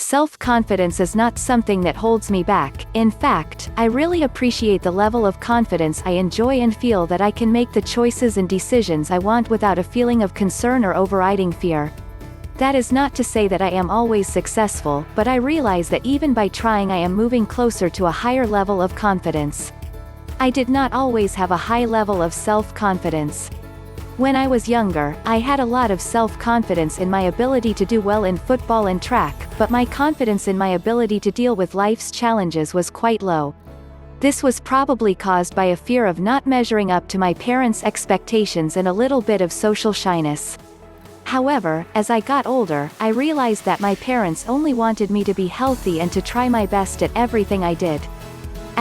Self-confidence is not something that holds me back. In fact, I really appreciate the level of confidence I enjoy and feel that I can make the choices and decisions I want without a feeling of concern or overriding fear. That is not to say that I am always successful, but I realize that even by trying I am moving closer to a higher level of confidence. I did not always have a high level of self-confidence. When I was younger, I had a lot of self-confidence in my ability to do well in football and track, but my confidence in my ability to deal with life's challenges was quite low. This was probably caused by a fear of not measuring up to my parents' expectations and a little bit of social shyness. However, as I got older, I realized that my parents only wanted me to be healthy and to try my best at everything I did.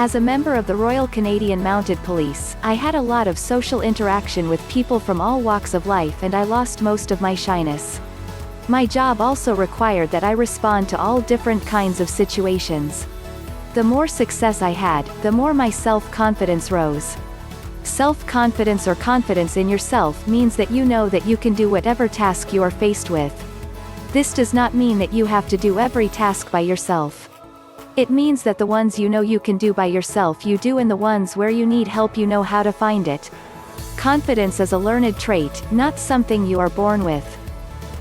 As a member of the Royal Canadian Mounted Police, I had a lot of social interaction with people from all walks of life and I lost most of my shyness. My job also required that I respond to all different kinds of situations. The more success I had, the more my self-confidence rose. Self-confidence or confidence in yourself means that you know that you can do whatever task you are faced with. This does not mean that you have to do every task by yourself. It means that the ones you know you can do by yourself you do, and the ones where you need help you know how to find it. Confidence is a learned trait, not something you are born with.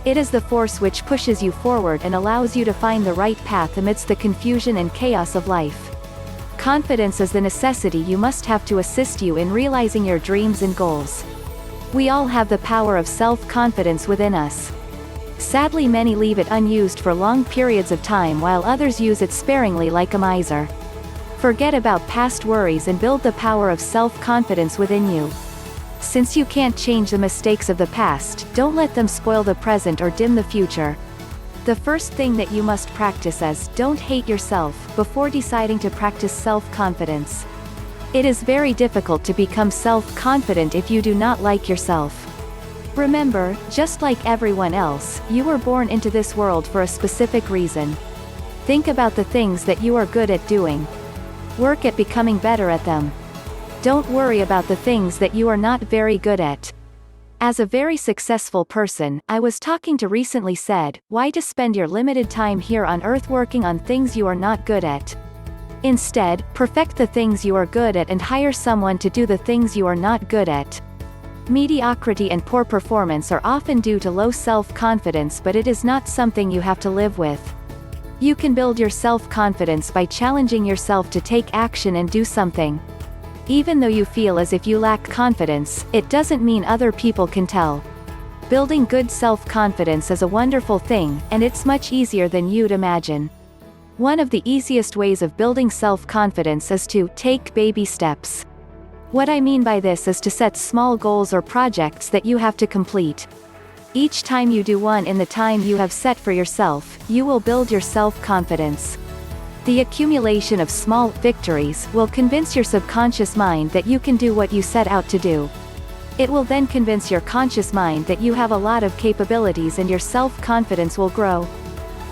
It is the force which pushes you forward and allows you to find the right path amidst the confusion and chaos of life. Confidence is the necessity you must have to assist you in realizing your dreams and goals. We all have the power of self-confidence within us. Sadly, many leave it unused for long periods of time while others use it sparingly like a miser. Forget about past worries and build the power of self-confidence within you. Since you can't change the mistakes of the past, don't let them spoil the present or dim the future. The first thing that you must practice is, don't hate yourself, before deciding to practice self-confidence. It is very difficult to become self-confident if you do not like yourself. Remember, just like everyone else, you were born into this world for a specific reason. Think about the things that you are good at doing. Work at becoming better at them. Don't worry about the things that you are not very good at. As a very successful person I was talking to recently said, why to spend your limited time here on earth working on things you are not good at? Instead, perfect the things you are good at and hire someone to do the things you are not good at. Mediocrity and poor performance are often due to low self-confidence, but it is not something you have to live with. You can build your self-confidence by challenging yourself to take action and do something. Even though you feel as if you lack confidence, it doesn't mean other people can tell. Building good self-confidence is a wonderful thing, and it's much easier than you'd imagine. One of the easiest ways of building self-confidence is to take baby steps. What I mean by this is to set small goals or projects that you have to complete. Each time you do one in the time you have set for yourself, you will build your self-confidence. The accumulation of small victories will convince your subconscious mind that you can do what you set out to do. It will then convince your conscious mind that you have a lot of capabilities and your self-confidence will grow.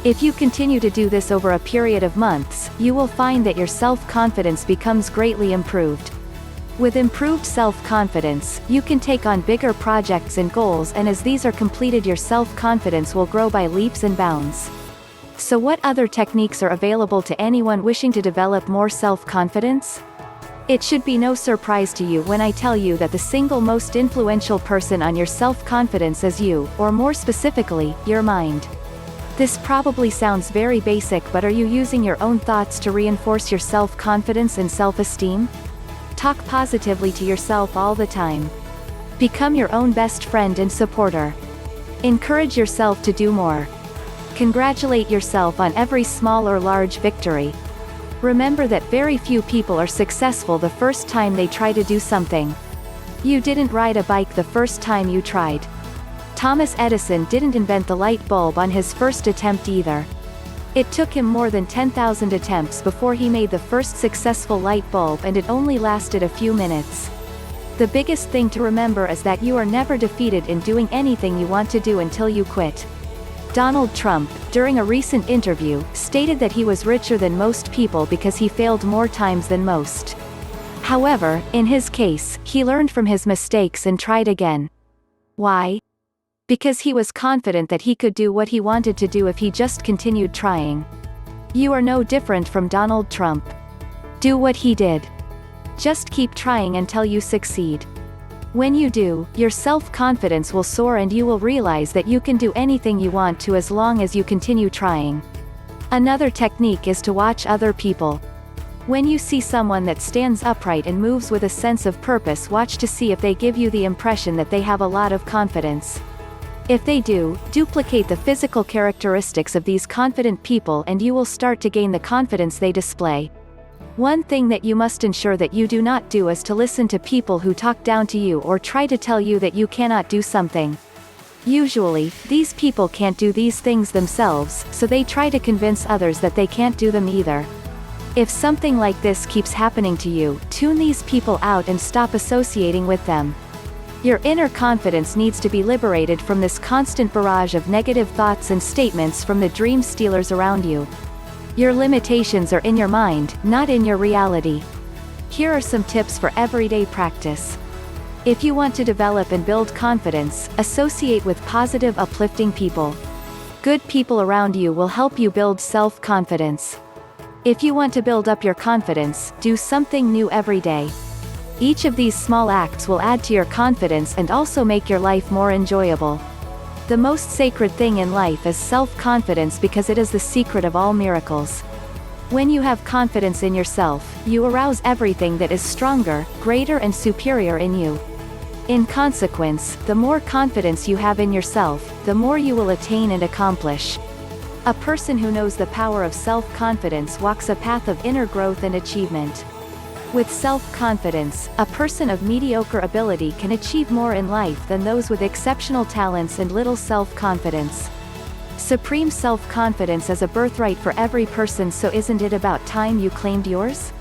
If you continue to do this over a period of months, you will find that your self-confidence becomes greatly improved. With improved self-confidence, you can take on bigger projects and goals, and as these are completed your self-confidence will grow by leaps and bounds. So what other techniques are available to anyone wishing to develop more self-confidence? It should be no surprise to you when I tell you that the single most influential person on your self-confidence is you, or more specifically, your mind. This probably sounds very basic, but are you using your own thoughts to reinforce your self-confidence and self-esteem? Talk positively to yourself all the time. Become your own best friend and supporter. Encourage yourself to do more. Congratulate yourself on every small or large victory. Remember that very few people are successful the first time they try to do something. You didn't ride a bike the first time you tried. Thomas Edison didn't invent the light bulb on his first attempt either. It took him more than 10,000 attempts before he made the first successful light bulb, and it only lasted a few minutes. The biggest thing to remember is that you are never defeated in doing anything you want to do until you quit. Donald Trump, during a recent interview, stated that he was richer than most people because he failed more times than most. However, in his case, he learned from his mistakes and tried again. Why? Because he was confident that he could do what he wanted to do if he just continued trying. You are no different from Donald Trump. Do what he did. Just keep trying until you succeed. When you do, your self-confidence will soar and you will realize that you can do anything you want to as long as you continue trying. Another technique is to watch other people. When you see someone that stands upright and moves with a sense of purpose, watch to see if they give you the impression that they have a lot of confidence. If they do, duplicate the physical characteristics of these confident people and you will start to gain the confidence they display. One thing that you must ensure that you do not do is to listen to people who talk down to you or try to tell you that you cannot do something. Usually, these people can't do these things themselves, so they try to convince others that they can't do them either. If something like this keeps happening to you, tune these people out and stop associating with them. Your inner confidence needs to be liberated from this constant barrage of negative thoughts and statements from the dream stealers around you. Your limitations are in your mind, not in your reality. Here are some tips for everyday practice. If you want to develop and build confidence, associate with positive, uplifting people. Good people around you will help you build self-confidence. If you want to build up your confidence, do something new every day. Each of these small acts will add to your confidence and also make your life more enjoyable. The most sacred thing in life is self-confidence because it is the secret of all miracles. When you have confidence in yourself, you arouse everything that is stronger, greater and superior in you. In consequence, the more confidence you have in yourself, the more you will attain and accomplish. A person who knows the power of self-confidence walks a path of inner growth and achievement. With self-confidence, a person of mediocre ability can achieve more in life than those with exceptional talents and little self-confidence. Supreme self-confidence is a birthright for every person, so isn't it about time you claimed yours?